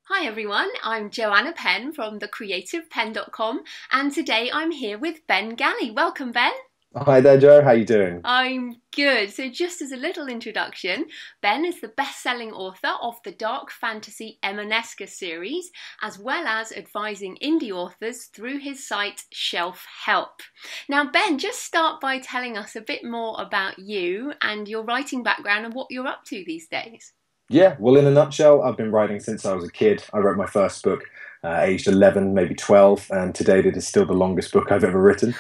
Hi everyone, I'm Joanna Penn from thecreativepenn.com and today I'm here with Ben Galley. Welcome, Ben. Hi there, Joe. How you doing? I'm good. So just as a little introduction, Ben is the best-selling author of the dark fantasy Emaneska series, as well as advising indie authors through his site Shelf Help. Now, Ben, just start by telling us a bit more about you and your writing background and what you're up to these days. Yeah, well, in a nutshell, I've been writing since I was a kid. I wrote my first book aged 11, maybe 12, and to date it is still the longest book I've ever written.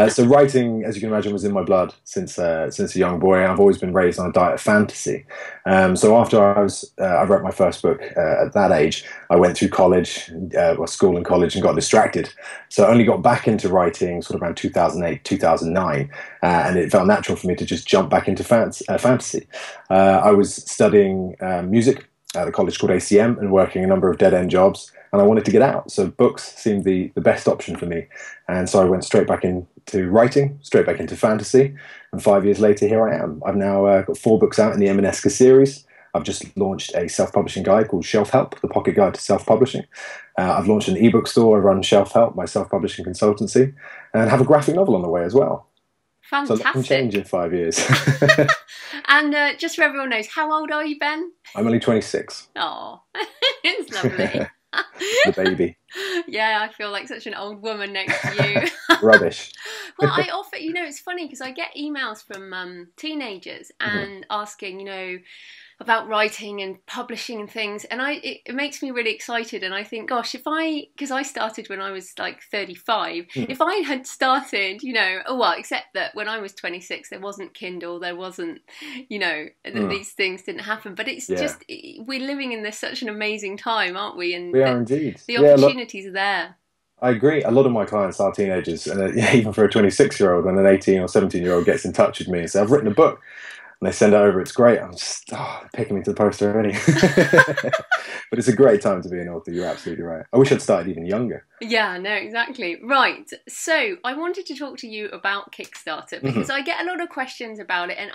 So writing, as you can imagine, was in my blood since a young boy. I've always been raised on a diet of fantasy. So after I wrote my first book at that age, I went through college, or school and college, and got distracted. So I only got back into writing sort of around 2008, 2009, and it felt natural for me to just jump back into fantasy. I was studying music at a college called ACM and working a number of dead-end jobs, and I wanted to get out. So books seemed the best option for me. And so I went straight back into writing, straight back into fantasy, and 5 years later, here I am. I've now got 4 books out in the Emaneska series. I've just launched a self-publishing guide called Shelf Help, the pocket guide to self-publishing. I've launched an ebook store. I run Shelf Help, my self-publishing consultancy, and have a graphic novel on the way as well. So that can change in Fantastic. 5 years. And just so everyone knows, how old are you, Ben? I'm only 26. Oh, it's lovely. The baby. Yeah, I feel like such an old woman next to you. Rubbish. Well, I offer, it's funny because I get emails from teenagers Mhm. and asking, about writing and publishing and things, and it makes me really excited. And I think, gosh, because I started when I was like 35, Mhm. if I had started, oh well, except that when I was 26, there wasn't Kindle, there wasn't, Mm. these things didn't happen. But it's Yeah, just we're living in this such an amazing time, aren't we? And we are that indeed. the Yeah, look, opportunities are there. I agree. A lot of my clients are teenagers, and yeah, even for a 26-year-old, when an 18 or 17-year-old gets in touch with me and says, "I've written a book," and they send it over, it's great. I'm just picking me to the post already. But it's a great time to be an author. You're absolutely right. I wish I'd started even younger. Yeah, no, exactly. Right. So I wanted to talk to you about Kickstarter because Mhm. I get a lot of questions about it, and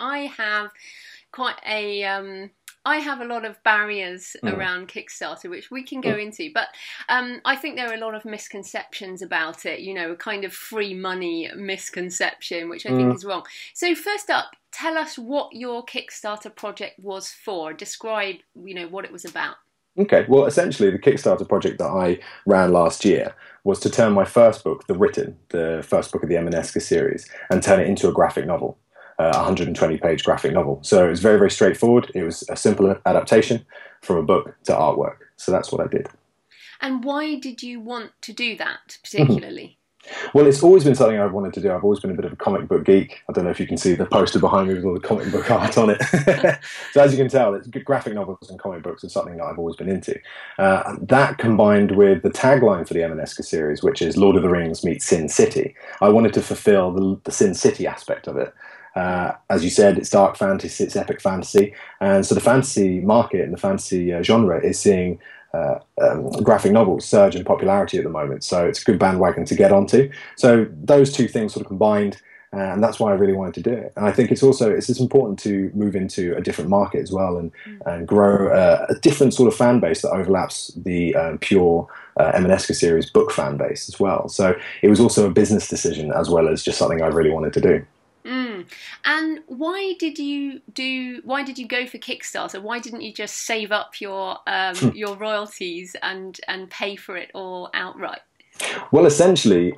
quite a I have a lot of barriers Mhm. around Kickstarter, which we can go Mhm. into. But I think there are a lot of misconceptions about it. A kind of free money misconception, which I think Mhm. is wrong. So first up, tell us what your Kickstarter project was for. Describe, what it was about. Okay, well, essentially, the Kickstarter project that I ran last year was to turn my first book, the first book of the Emaneska series, and turn it into a graphic novel, a 120-page graphic novel. So it was very, very straightforward. It was a simple adaptation from a book to artwork. So that's what I did. And why did you want to do that particularly? Well, it's always been something I've wanted to do. I've always been a bit of a comic book geek. I don't know if you can see the poster behind me with all the comic book art on it. So as you can tell, graphic novels and comic books are something that I've always been into. That combined with the tagline for the Emaneska series, which is Lord of the Rings meets Sin City, I wanted to fulfill the Sin City aspect of it. Mm. As you said, it's dark fantasy, it's epic fantasy, and so the fantasy market and the fantasy genre is seeing graphic novels surge in popularity at the moment. So it's a good bandwagon to get onto. So those two things sort of combined, and that's why I really wanted to do it. And I think it's just important to move into a different market as well and grow a different sort of fan base that overlaps the pure Emaneska series book fan base as well. So it was also a business decision as well as just something I really wanted to do. Mm. And why did you go for Kickstarter? Why didn't you just save up your royalties and pay for it all outright? Well, essentially,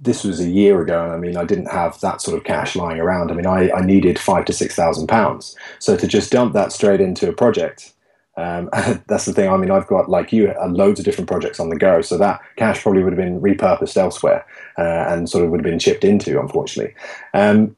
this was a year ago, and I mean, I didn't have that sort of cash lying around. I mean, I needed £5,000 to £6,000, so to just dump that straight into a project, that's the thing. I mean, I've got like you, loads of different projects on the go, so that cash probably would have been repurposed elsewhere and sort of would have been chipped into, unfortunately.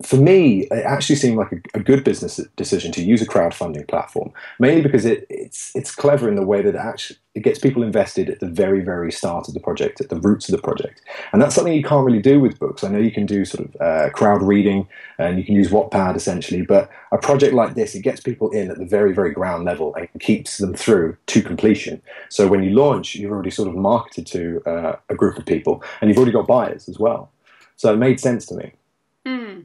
For me, it actually seemed like a good business decision to use a crowdfunding platform, mainly because it's clever in the way that it gets people invested at the very, very start of the project, at the roots of the project. And that's something you can't really do with books. I know you can do sort of crowd reading and you can use Wattpad essentially, but a project like this, it gets people in at the very, very ground level and keeps them through to completion. So when you launch, you've already sort of marketed to a group of people and you've already got buyers as well. So it made sense to me. Mm.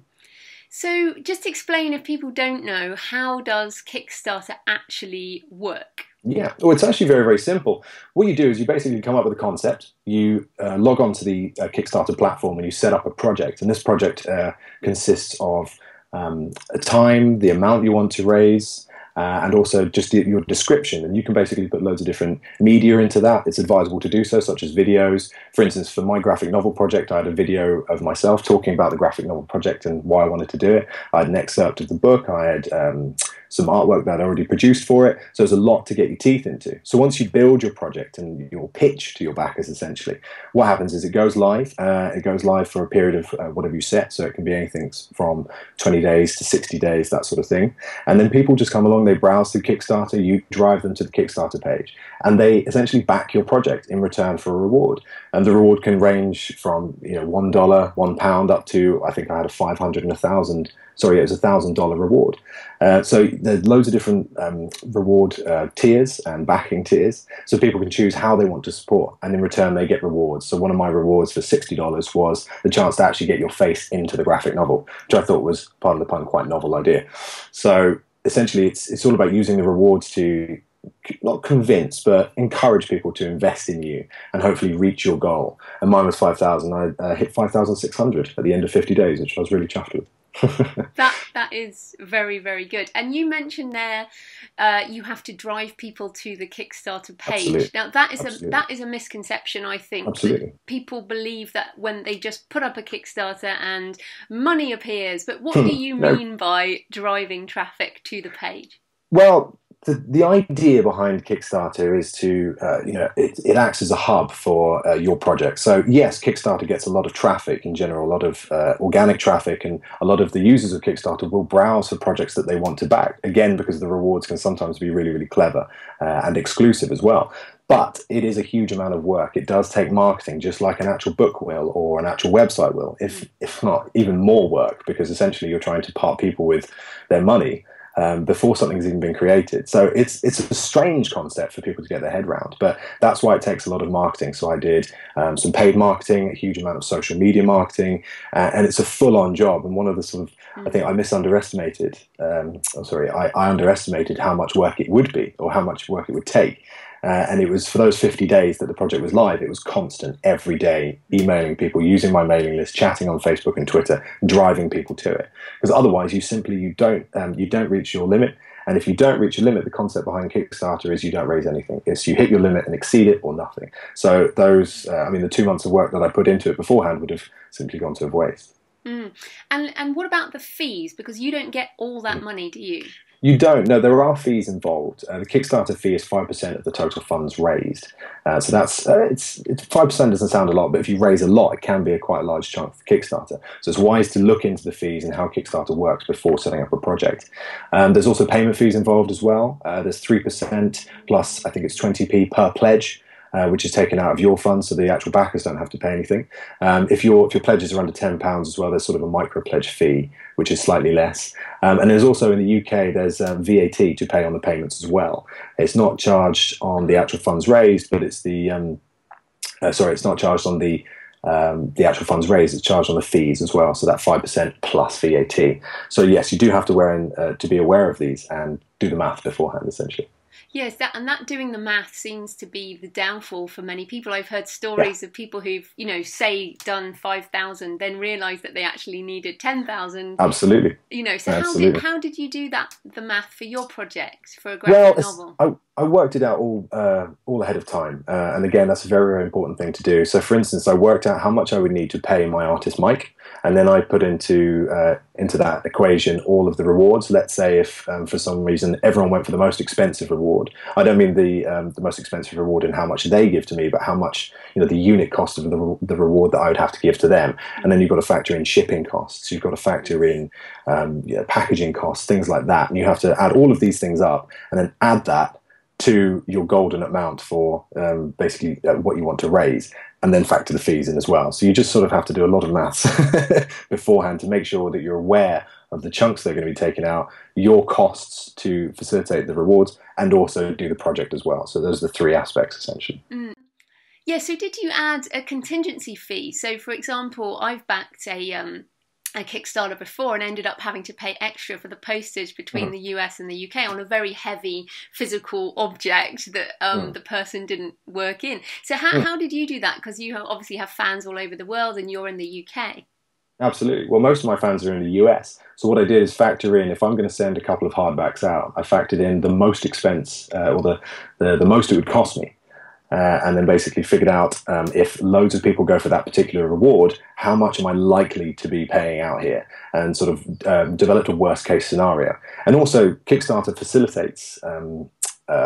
So just explain if people don't know, how does Kickstarter actually work? Yeah, well, it's actually very, very simple. What you do is you basically come up with a concept, you log on to the Kickstarter platform, and you set up a project. And this project consists of a time, the amount you want to raise, and also just your description. And you can basically put loads of different media into that. It's advisable to do so, such as videos. For instance, for my graphic novel project, I had a video of myself talking about the graphic novel project and why I wanted to do it. I had an excerpt of the book. I had some artwork that I'd already produced for it. So there's a lot to get your teeth into. So once you build your project and your pitch to your backers, essentially, what happens is it goes live. It goes live for a period of whatever you set. So it can be anything from 20 days to 60 days, that sort of thing. And then people just come along, they browse through Kickstarter, you drive them to the Kickstarter page, and they essentially back your project in return for a reward. And the reward can range from $1, £1 up to, I think I had a 500 and it was $1,000 reward. So there's loads of different reward tiers and backing tiers, so people can choose how they want to support, and in return they get rewards. So one of my rewards for $60 was the chance to actually get your face into the graphic novel, which I thought was, pardon the pun, quite a novel idea. So essentially it's all about using the rewards to not convince, but encourage people to invest in you and hopefully reach your goal. And mine was 5,000. I hit 5,600 at the end of 50 days, which I was really chuffed with. That is very, very good. And you mentioned there you have to drive people to the Kickstarter page. Absolutely. Now that is a misconception, I think. Absolutely. People believe that when they just put up a Kickstarter and money appears. But what do you mean by driving traffic to the page? Well, the idea behind Kickstarter is to, it acts as a hub for your project. So yes, Kickstarter gets a lot of traffic in general, a lot of organic traffic, and a lot of the users of Kickstarter will browse for projects that they want to back, again, because the rewards can sometimes be really, really clever and exclusive as well. But it is a huge amount of work. It does take marketing, just like an actual book will or an actual website will, if not even more work, because essentially you're trying to part people with their money before something's even been created. So it's a strange concept for people to get their head around, but that's why it takes a lot of marketing. So I did some paid marketing, a huge amount of social media marketing, and it's a full-on job. And one of the sort of, I think I underestimated how much work it would be, or how much work it would take. And it was for those 50 days that the project was live, it was constant, every day, emailing people, using my mailing list, chatting on Facebook and Twitter, driving people to it. Because otherwise, you don't reach your limit. And if you don't reach your limit, the concept behind Kickstarter is you don't raise anything. It's you hit your limit and exceed it or nothing. So those, the 2 months of work that I put into it beforehand would have simply gone to waste. And what about the fees? Because you don't get all that money, do you? You don't. No, there are fees involved. The Kickstarter fee is 5% of the total funds raised. So that's it's 5% doesn't sound a lot, but if you raise a lot, it can be quite a large chunk for Kickstarter. So it's wise to look into the fees and how Kickstarter works before setting up a project. There's also payment fees involved as well. There's 3% plus I think it's 20p per pledge. Which is taken out of your funds, so the actual backers don't have to pay anything. If your pledges are under £10 as well, there's sort of a micro pledge fee, which is slightly less. And there's also in the UK, there's VAT to pay on the payments as well. It's not charged on the actual funds raised, but it's it's not charged on the actual funds raised. It's charged on the fees as well, so that 5% plus VAT. So yes, you do have to be aware of these and do the math beforehand, essentially. Yes, that doing the math seems to be the downfall for many people. I've heard stories of people who've, say, done 5,000, then realised that they actually needed 10,000. Absolutely. So Absolutely. how did you do the math for your project, for a graphic novel? I worked it out all ahead of time, and again, that's a very, very important thing to do. So, for instance, I worked out how much I would need to pay my artist Mike, and then I put into that equation all of the rewards. Let's say if for some reason everyone went for the most expensive reward, I don't mean the most expensive reward in how much they give to me, but how much the unit cost of the reward that I would have to give to them. And then you've got to factor in shipping costs, you've got to factor in packaging costs, things like that, and you have to add all of these things up and then add that to your golden amount for basically what you want to raise, and then factor the fees in as well. So you just sort of have to do a lot of maths beforehand to make sure that you're aware of the chunks that are going to be taken out, your costs to facilitate the rewards, and also do the project as well. So those are the three aspects, essentially. Yeah, so did you add a contingency fee? So, for example, I've backed a a Kickstarter before and ended up having to pay extra for the postage between the US and the UK on a very heavy physical object that the person didn't work in. So how did you do that? Because you obviously have fans all over the world and you're in the UK. Absolutely. Well, most of my fans are in the US. So what I did is factor in, if I'm going to send a couple of hardbacks out, I factored in the most expense or the most it would cost me. And then basically figured out if loads of people go for that particular reward, how much am I likely to be paying out here? And sort of developed a worst case scenario. And also Kickstarter facilitates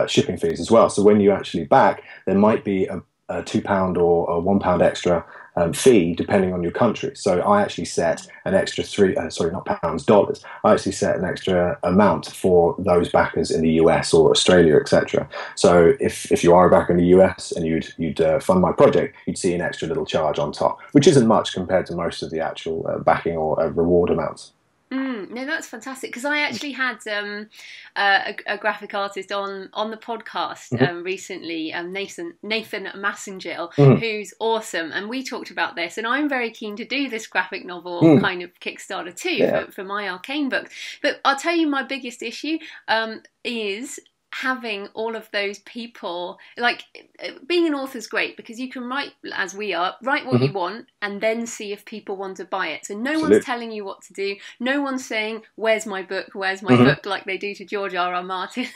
shipping fees as well. So when you actually back, there might be a £2 or a £1 extra fee depending on your country. So I actually set an extra dollars. I actually set an extra amount for those backers in the US or Australia, etc. So if you are a backer in the US and you'd fund my project, you'd see an extra little charge on top, which isn't much compared to most of the actual backing or reward amounts. No, that's fantastic, because I actually had a graphic artist on the podcast recently, Nathan Massengale, who's awesome, and we talked about this, and I'm very keen to do this graphic novel kind of Kickstarter too for my Arcane book. But I'll tell you, my biggest issue is having all of those people, like, being an author is great because you can write, as we are, write what you want and then see if people want to buy it. So no one's telling you what to do. No one's saying, where's my book, like they do to George R.R. Martin.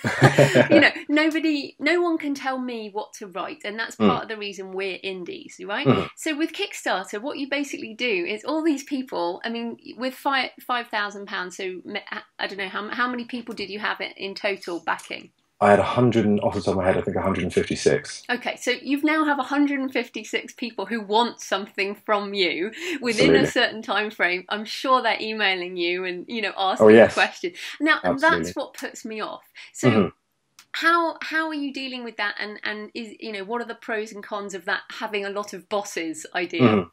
No one can tell me what to write, and that's part of the reason we're indies, right? So with Kickstarter, what you basically do is all these people, I mean, with £5,000, so I don't know, how many people did you have in total backing? I had 100, off the top of my head, I think 156. Okay, so you now have 156 people who want something from you within a certain time frame. I'm sure they're emailing you and, asking questions. Now, that's what puts me off. So how are you dealing with that? And is, what are the pros and cons of that having a lot of bosses idea?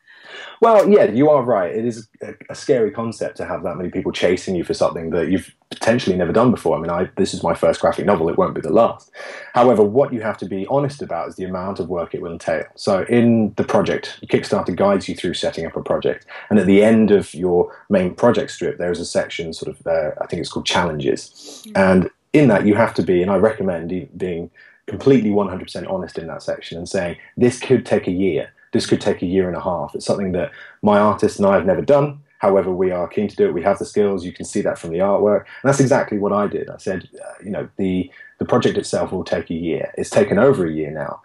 Well, yeah, you are right. It is a scary concept to have that many people chasing you for something that you've potentially never done before. I mean, this is my first graphic novel. It won't be the last. However, what you have to be honest about is the amount of work it will entail. So in the project, Kickstarter guides you through setting up a project. And at the end of your main project strip, there is a section sort of, I think it's called challenges. And in that, you have to be, and I recommend being completely 100% honest in that section and saying, this could take a year. This could take a year and a half. It's something that my artist and I have never done. However, we are keen to do it. We have the skills. You can see that from the artwork. And that's exactly what I did. I said, the project itself will take a year. It's taken over a year now.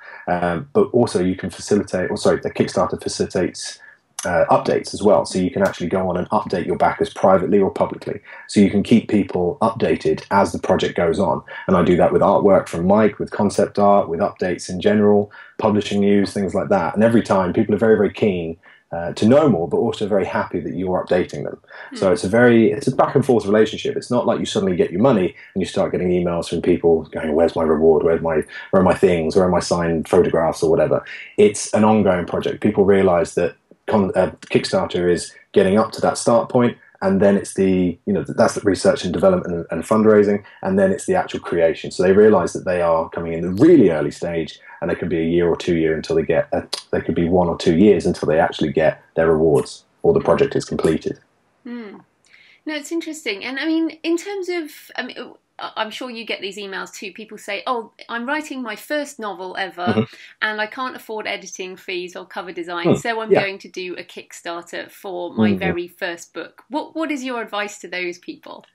But also you can facilitate, the Kickstarter facilitates updates as well. So you can actually go on and update your backers privately or publicly. So you can keep people updated as the project goes on. And I do that with artwork from Mike, with concept art, with updates in general, publishing news, things like that. And every time people are very, very keen to know more, but also very happy that you're updating them. So it's a back and forth relationship. It's not like you suddenly get your money and you start getting emails from people going, where's my reward? Where are my things? Where are my signed photographs or whatever? It's an ongoing project. People realize that Kickstarter is getting up to that start point, and then it's that's the research and development and fundraising, and then it's the actual creation. So they realize that they are coming in the really early stage, and it could be a year or 2 years until they could be 1 or 2 years until they actually get their rewards or the project is completed. No, it's interesting. And I mean, in terms of, I'm sure you get these emails too. People say, oh, I'm writing my first novel ever and I can't afford editing fees or cover design, so I'm going to do a Kickstarter for my very first book. What is your advice to those people?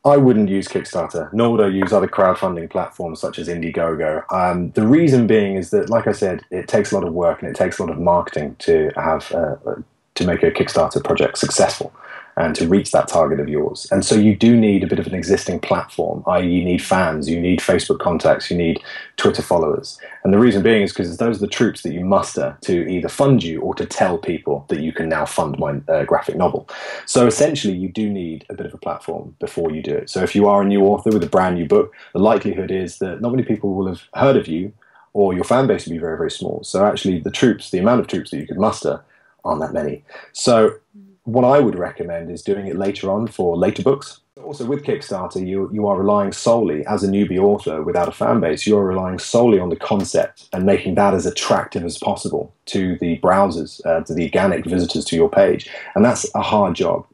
I wouldn't use Kickstarter, nor would I use other crowdfunding platforms such as Indiegogo. The reason being is that, like I said, it takes a lot of work and it takes a lot of marketing to have to make a Kickstarter project successful and to reach that target of yours. And so you do need a bit of an existing platform, i.e. you need fans, you need Facebook contacts, you need Twitter followers. And the reason being is because those are the troops that you muster to either fund you or to tell people that you can now fund my graphic novel. So essentially you do need a bit of a platform before you do it. So if you are a new author with a brand new book, the likelihood is that not many people will have heard of you, or your fan base will be very, very small. So actually the amount of troops that you could muster aren't that many. So what I would recommend is doing it later on for later books. Also, with Kickstarter, you are relying solely, as a newbie author without a fan base, you're relying solely on the concept and making that as attractive as possible to the browsers, to the organic visitors to your page. And that's a hard job.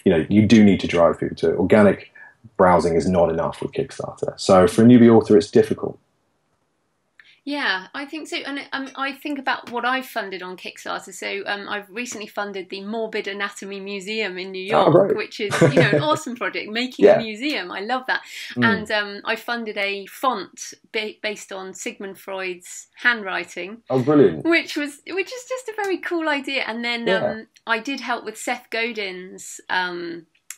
You do need to drive people to it. Organic browsing is not enough with Kickstarter. So for a newbie author, it's difficult. Yeah, I think so. And I think about what I've funded on Kickstarter. So I've recently funded the Morbid Anatomy Museum in New York, which is, an awesome project, making a museum. I love that. And I funded a font based on Sigmund Freud's handwriting. Oh, brilliant. Which is just a very cool idea. And then I did help with Seth Godin's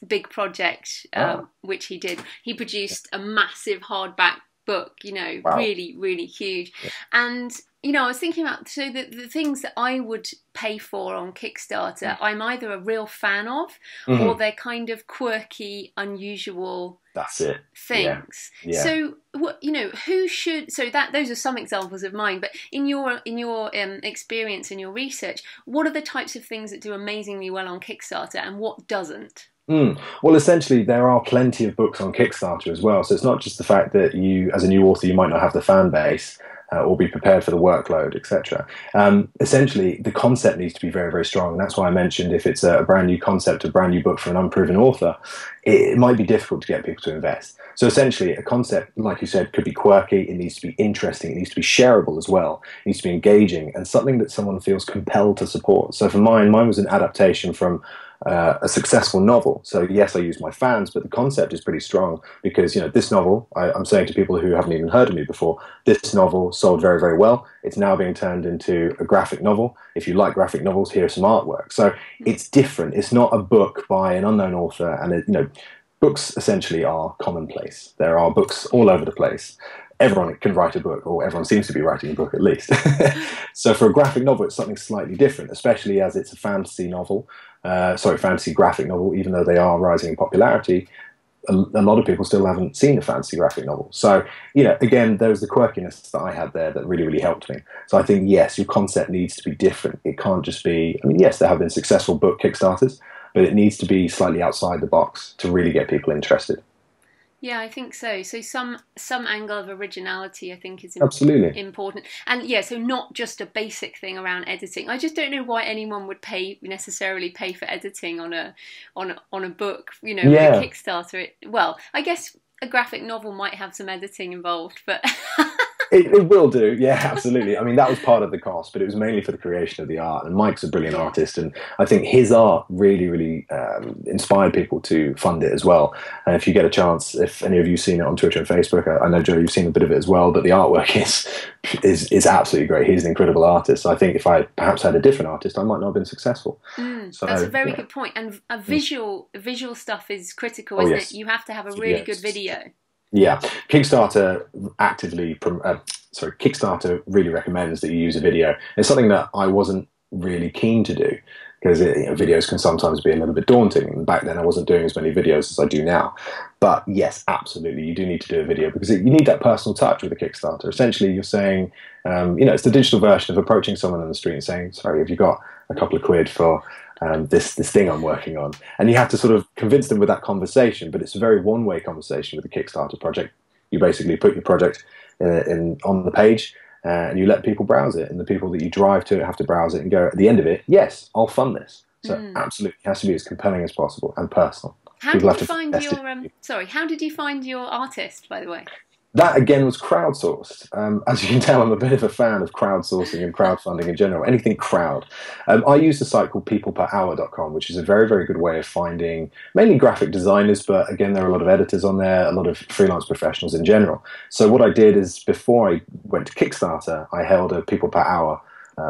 big project, which he did. He produced a massive hardback book, wow. really, really huge. Yeah. And, I was thinking about, so the things that I would pay for on Kickstarter, I'm either a real fan of, or they're kind of quirky, unusual things. Yeah. So, who should, so those are some examples of mine, but in your experience, in your research, what are the types of things that do amazingly well on Kickstarter and what doesn't? Well, essentially, there are plenty of books on Kickstarter as well. So it's not just the fact that you, as a new author, you might not have the fan base or be prepared for the workload, etc. Essentially, the concept needs to be very, very strong. And that's why I mentioned if it's a brand new concept, a brand new book for an unproven author, it might be difficult to get people to invest. So essentially, a concept, like you said, could be quirky. It needs to be interesting. It needs to be shareable as well. It needs to be engaging and something that someone feels compelled to support. So for mine was an adaptation from a successful novel. So yes, I use my fans, but the concept is pretty strong because, this novel, I'm saying to people who haven't even heard of me before, this novel sold very, very well. It's now being turned into a graphic novel. If you like graphic novels, here's some artwork. So it's different. It's not a book by an unknown author. And, books essentially are commonplace. There are books all over the place. Everyone can write a book, or everyone seems to be writing a book at least. So for a graphic novel, it's something slightly different, especially as it's a fantasy novel. Fantasy graphic novel, even though they are rising in popularity, a lot of people still haven't seen a fantasy graphic novel. So, again, there was the quirkiness that I had there that really, really helped me. So I think, yes, your concept needs to be different. It can't just be, yes, there have been successful book Kickstarters, but it needs to be slightly outside the box to really get people interested. Yeah, I think so. So some angle of originality, I think, is absolutely important. And yeah, so not just a basic thing around editing. I just don't know why anyone would necessarily pay for editing on a book, with a Kickstarter. Well, I guess a graphic novel might have some editing involved, but It will do, yeah, absolutely. That was part of the cost, but it was mainly for the creation of the art. And Mike's a brilliant artist, and I think his art really, really inspired people to fund it as well. And if you get a chance, if any of you've seen it on Twitter and Facebook, I know, Joe, you've seen a bit of it as well, but the artwork is absolutely great. He's an incredible artist. So I think if I perhaps had a different artist, I might not have been successful. So, that's a very good point. And visual stuff is critical, isn't it? You have to have a really good video. Yeah, Kickstarter Kickstarter really recommends that you use a video. It's something that I wasn't really keen to do because videos can sometimes be a little bit daunting. And back then I wasn't doing as many videos as I do now. But yes, absolutely, you do need to do a video because you need that personal touch with a Kickstarter. Essentially, you're saying, it's the digital version of approaching someone on the street and saying, sorry, have you got a couple of quid for this thing I'm working on? And you have to sort of convince them with that conversation, but it's a very one-way conversation with the Kickstarter project. You basically put your project on the page and you let people browse it, and the people that you drive to have to browse it and go at the end of it, yes, I'll fund this. So absolutely, it has to be as compelling as possible and personal. How did you find how did you find your artist, by the way? That, again, was crowdsourced. As you can tell, I'm a bit of a fan of crowdsourcing and crowdfunding in general, anything crowd. I use a site called peopleperhour.com, which is a very, very good way of finding mainly graphic designers, but again, there are a lot of editors on there, a lot of freelance professionals in general. So what I did is, before I went to Kickstarter, I held a People Per Hour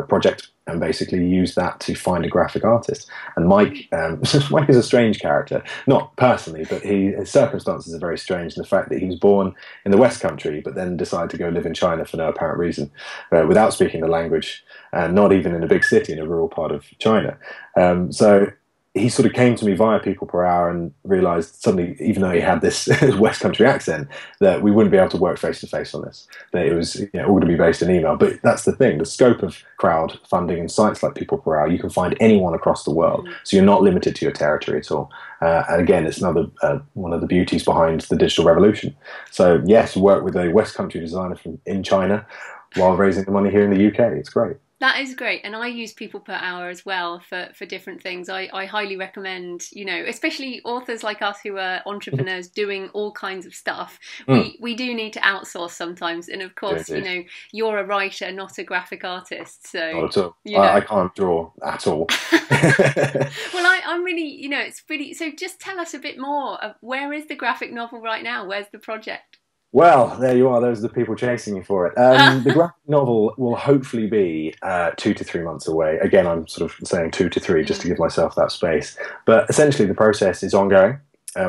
project and basically used that to find a graphic artist. And Mike is a strange character, not personally, but his circumstances are very strange. And the fact that he was born in the West Country, but then decided to go live in China for no apparent reason, without speaking the language, and not even in a big city in a rural part of China. So he sort of came to me via People Per Hour and realised suddenly, even though he had this West Country accent, that we wouldn't be able to work face to face on this. That it was all going to be based in email. But that's the thing: the scope of crowdfunding and sites like People Per Hour, you can find anyone across the world, so you're not limited to your territory at all. And again, it's another one of the beauties behind the digital revolution. So yes, work with a West Country designer in China while raising the money here in the UK. It's great. That is great, and I use People Per Hour as well for different things. I highly recommend, especially authors like us who are entrepreneurs doing all kinds of stuff. We do need to outsource sometimes, and of course, you're a writer, not a graphic artist, so not at all. I can't draw at all. Well, I'm really, it's really. So, just tell us a bit more. Where is the graphic novel right now? Where's the project? Well, there you are. Those are the people chasing you for it. The graphic novel will hopefully be 2 to 3 months away. Again, I'm sort of saying 2 to 3 just to give myself that space. But essentially, the process is ongoing.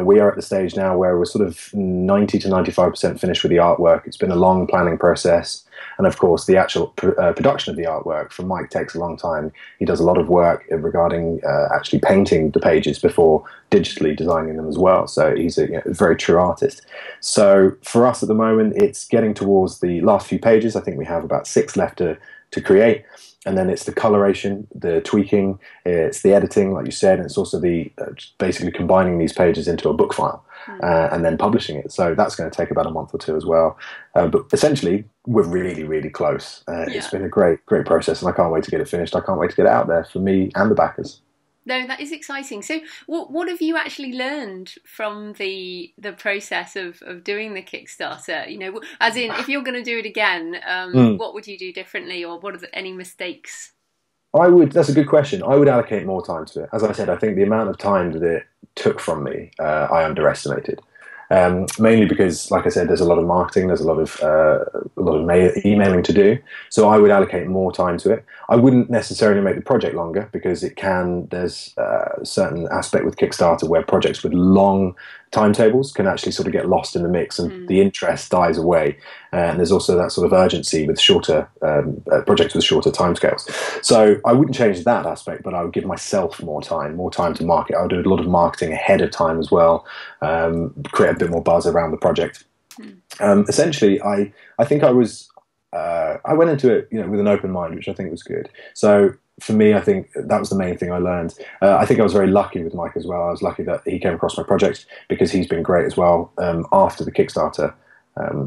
We are at the stage now where we're sort of 90 to 95% finished with the artwork. It's been a long planning process. And of course, the actual production of the artwork from Mike takes a long time. He does a lot of work regarding actually painting the pages before digitally designing them as well. So he's a very true artist. So for us at the moment, it's getting towards the last few pages. I think we have about 6 left to create. And then it's the coloration, the tweaking, it's the editing, like you said, and it's also the basically combining these pages into a book file and then publishing it. So that's going to take about a month or 2 as well. But essentially, we're really, really close. It's been a great process, and I can't wait to get it finished. I can't wait to get it out there for me and the backers. No, that is exciting. So what have you actually learned from the process of doing the Kickstarter? As in, if you're going to do it again, what would you do differently, or what are any mistakes? That's a good question. I would allocate more time to it. As I said, I think the amount of time that it took from me, I underestimated. Mainly because, like I said, there's a lot of marketing, there's a lot of emailing to do. So I would allocate more time to it. I wouldn't necessarily make the project longer because there's a certain aspect with Kickstarter where projects with long timetables can actually sort of get lost in the mix and the interest dies away. And there's also that sort of urgency with shorter projects with shorter timescales. So I wouldn't change that aspect, but I would give myself more time to market. I would do a lot of marketing ahead of time as well, create a bit more buzz around the project. Essentially, I think I went into it with an open mind, which I think was good. So for me, I think that was the main thing I learned. I think I was very lucky with Mike as well. I was lucky that he came across my project because he's been great as well. After the Kickstarter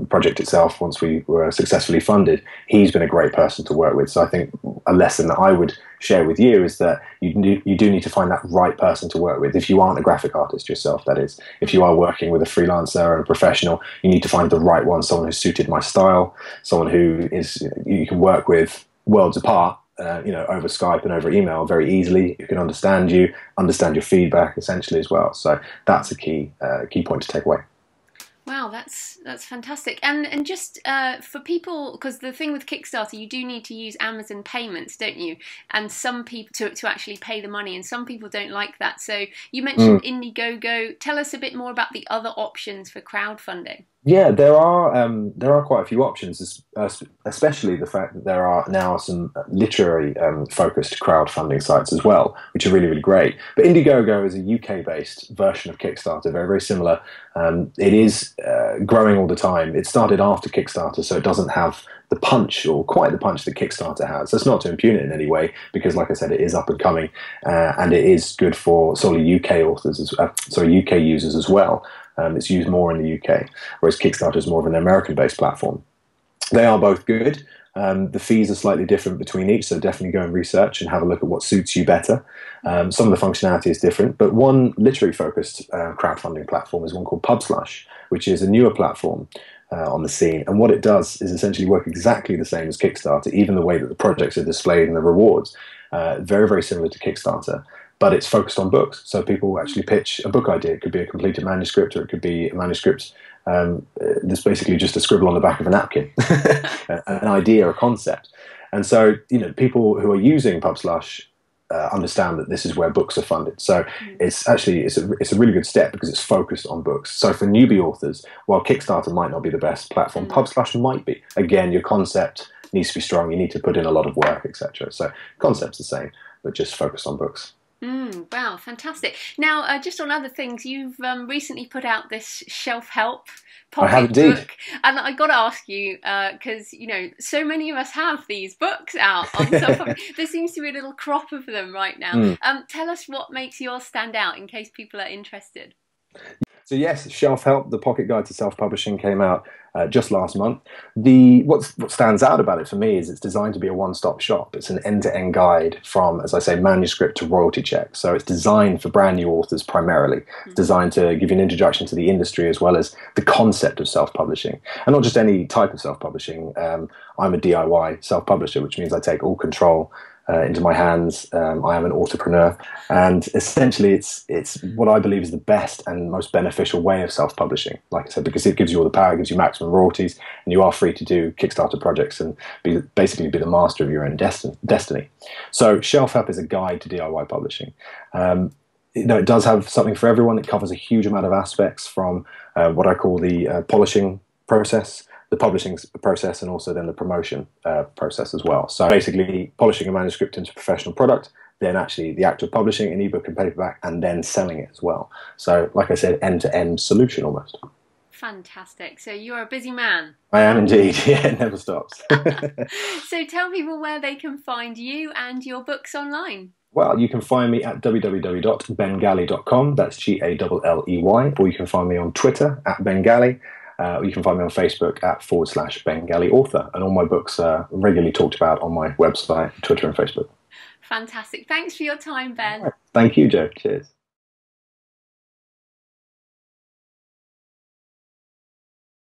project itself, once we were successfully funded, he's been a great person to work with. So I think a lesson that I would share with you is that you do need to find that right person to work with. If you aren't a graphic artist yourself, that is. If you are working with a freelancer and a professional, you need to find the right one, someone who's suited my style, someone who is you can work with worlds apart, over Skype and over email very easily. You can understand your feedback essentially as well. So that's a key point to take away. Wow, that's fantastic. And just for people, because the thing with Kickstarter, you do need to use Amazon payments, don't you? And some people to actually pay the money, and some people don't like that. So you mentioned Indiegogo. Tell us a bit more about the other options for crowdfunding. Yeah, there are quite a few options, especially the fact that there are now some literary focused crowdfunding sites as well, which are really, really great. But Indiegogo is a UK-based version of Kickstarter, very, very similar. It is growing all the time. It started after Kickstarter, so it doesn't have the punch, or quite the punch that Kickstarter has. That's not to impugn it in any way, because like I said, it is up and coming, and it is good for solely UK UK users as well. It's used more in the UK, whereas Kickstarter is more of an American-based platform. They are both good. The fees are slightly different between each, so definitely go and research and have a look at what suits you better. Some of the functionality is different, but one literary-focused crowdfunding platform is one called Pubslush, which is a newer platform on the scene. And what it does is essentially work exactly the same as Kickstarter, even the way that the projects are displayed and the rewards. Very, very similar to Kickstarter. But it's focused on books. So people actually pitch a book idea. It could be a completed manuscript, or it could be a manuscript that's basically just a scribble on the back of a napkin, an idea, a concept. And so, people who are using Pubslush understand that this is where books are funded. So it's a really good step because it's focused on books. So for newbie authors, while Kickstarter might not be the best platform, Pubslush might be. Again, your concept needs to be strong. You need to put in a lot of work, etc. So concept's the same, but just focused on books. Wow, fantastic. Now, just on other things, you've recently put out this shelf help I have pocket indeed. book, and I got to ask you, because you know, so many of us have these books out on self-publishing. There seems to be a little crop of them right now. Tell us what makes yours stand out, in case people are interested. So yes, Shelf Help, the Pocket Guide to Self-Publishing, came out just last month. What stands out about it for me is it's designed to be a one-stop shop. It's an end-to-end guide from, as I say, manuscript to royalty check. So it's designed for brand new authors primarily. It's designed to give you an introduction to the industry as well as the concept of self-publishing. And not just any type of self-publishing. I'm a DIY self-publisher, which means I take all control into my hands. I am an entrepreneur, and essentially it's what I believe is the best and most beneficial way of self-publishing, like I said, because it gives you all the power, it gives you maximum royalties, and you are free to do Kickstarter projects and basically be the master of your own destiny. So Shelf Help is a guide to DIY publishing. It does have something for everyone. It covers a huge amount of aspects from what I call the polishing process, the publishing process, and also then the promotion process as well. So basically polishing a manuscript into a professional product, then actually the act of publishing an ebook and paperback, and then selling it as well. So like I said, end-to-end solution almost. Fantastic. So you're a busy man. I am indeed. Yeah, it never stops. So tell people where they can find you and your books online. Well, you can find me at www.bengalley.com. That's Galley. Or you can find me on Twitter at Ben Galley. You can find me on Facebook at /Ben Galley author, and all my books are regularly talked about on my website, Twitter and Facebook. Fantastic. Thanks for your time, Ben. Thank you, Jo. Cheers.